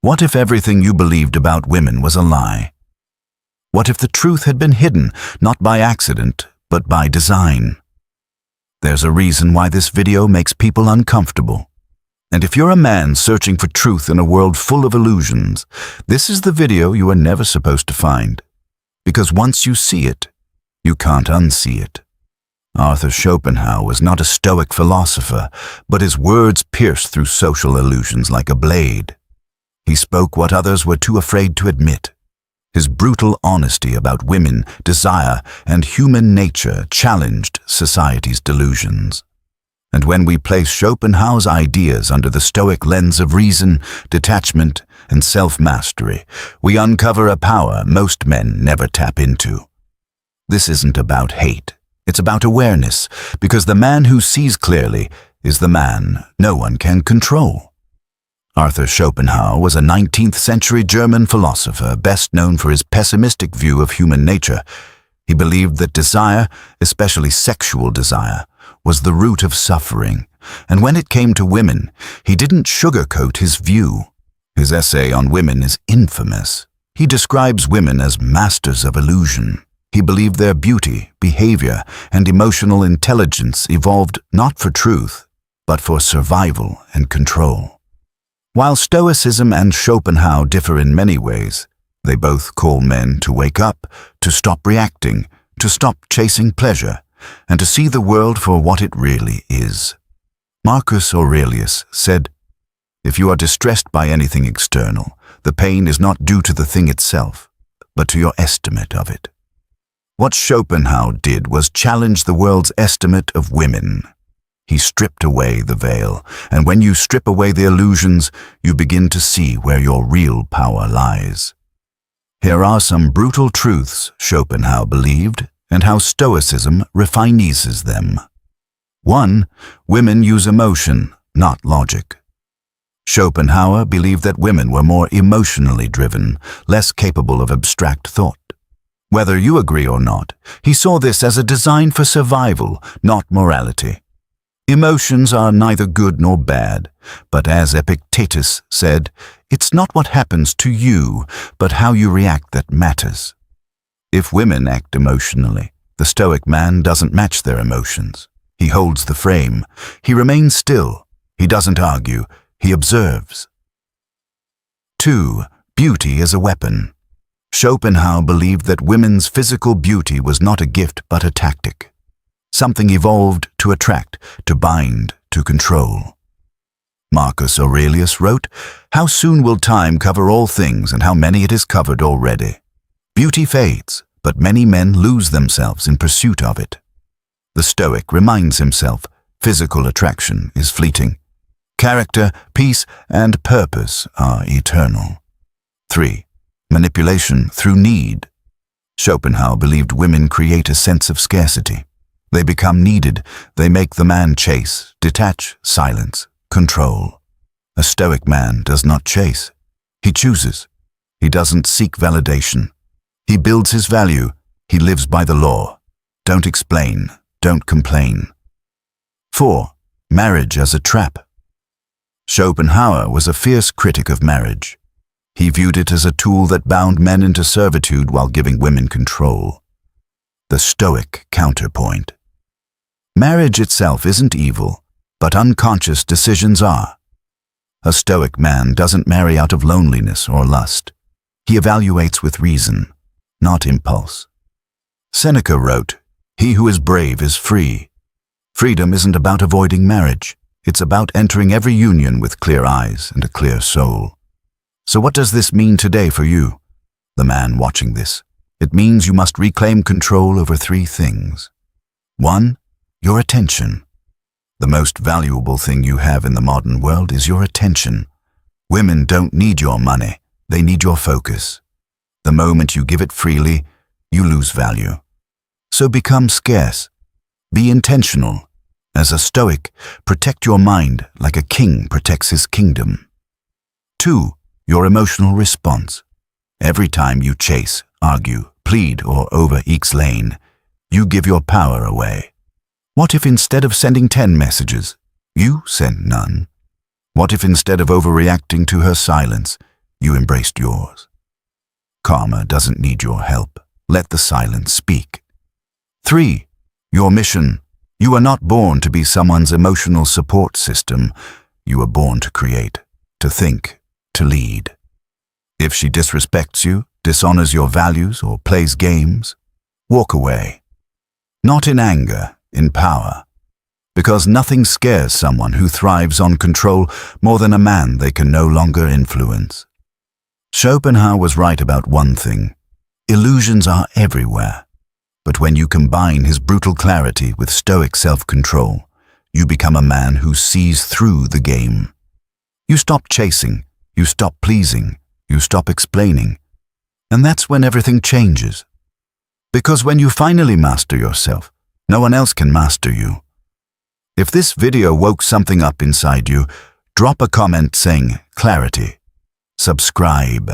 What if everything you believed about women was a lie? What if the truth had been hidden, not by accident, but by design? There's a reason why this video makes people uncomfortable. And if you're a man searching for truth in a world full of illusions, this is the video you are never supposed to find. Because once you see it, you can't unsee it. Arthur Schopenhauer was not a Stoic philosopher, but his words pierced through social illusions like a blade. He spoke what others were too afraid to admit. His brutal honesty about women, desire, and human nature challenged society's delusions. And when we place Schopenhauer's ideas under the Stoic lens of reason, detachment, and self-mastery, we uncover a power most men never tap into. This isn't about hate. It's about awareness, because the man who sees clearly is the man no one can control. Arthur Schopenhauer was a 19th-century German philosopher best known for his pessimistic view of human nature. He believed that desire, especially sexual desire, was the root of suffering, and when it came to women, he didn't sugarcoat his view. His essay on women is infamous. He describes women as masters of illusion. He believed their beauty, behavior, and emotional intelligence evolved not for truth, but for survival and control. While Stoicism and Schopenhauer differ in many ways, they both call men to wake up, to stop reacting, to stop chasing pleasure, and to see the world for what it really is. Marcus Aurelius said, "If you are distressed by anything external, the pain is not due to the thing itself, but to your estimate of it." What Schopenhauer did was challenge the world's estimate of women. He stripped away the veil, and when you strip away the illusions, you begin to see where your real power lies. Here are some brutal truths Schopenhauer believed, and how Stoicism refines them. 1. Women use emotion, not logic. Schopenhauer believed that women were more emotionally driven, less capable of abstract thought. Whether you agree or not, he saw this as a design for survival, not morality. Emotions are neither good nor bad, but as Epictetus said, it's not what happens to you, but how you react that matters. If women act emotionally, the Stoic man doesn't match their emotions. He holds the frame. He remains still. He doesn't argue. He observes. 2. Beauty is a weapon. Schopenhauer believed that women's physical beauty was not a gift but a tactic. Something evolved to attract, to bind, to control. Marcus Aurelius wrote, "How soon will time cover all things, and how many it is covered already? Beauty fades, but many men lose themselves in pursuit of it." The Stoic reminds himself, physical attraction is fleeting. Character, peace, and purpose are eternal. 3. Manipulation through need. Schopenhauer believed women create a sense of scarcity. They become needed. They make the man chase, detach, silence, control. A Stoic man does not chase. He chooses. He doesn't seek validation. He builds his value. He lives by the law. Don't explain. Don't complain. 4. Marriage as a trap. Schopenhauer was a fierce critic of marriage. He viewed it as a tool that bound men into servitude while giving women control. The Stoic counterpoint. Marriage itself isn't evil, but unconscious decisions are. A Stoic man doesn't marry out of loneliness or lust. He evaluates with reason, not impulse. Seneca wrote, "He who is brave is free." Freedom isn't about avoiding marriage. It's about entering every union with clear eyes and a clear soul. So what does this mean today for you, the man watching this? It means you must reclaim control over 3 things. 1. Your attention. The most valuable thing you have in the modern world is your attention. Women don't need your money, they need your focus. The moment you give it freely, you lose value. So become scarce. Be intentional. As a Stoic, protect your mind like a king protects his kingdom. 2. Your emotional response. Every time you chase, argue, plead, or over-explain, you give your power away. What if instead of sending 10 messages, you send none? What if instead of overreacting to her silence, You embraced yours. Karma doesn't need your help. Let the silence speak. 3. Your mission. You are not born to be someone's emotional support system. You are born to create, to think, to lead. If she disrespects you, dishonors your values, or plays games, walk away. Not in anger, in power. Because nothing scares someone who thrives on control more than a man they can no longer influence. Schopenhauer was right about one thing. Illusions are everywhere. But when you combine his brutal clarity with Stoic self-control, you become a man who sees through the game. You stop chasing, you stop pleasing, you stop explaining. And that's when everything changes. Because when you finally master yourself, no one else can master you. If this video woke something up inside you, drop a comment saying clarity. Subscribe.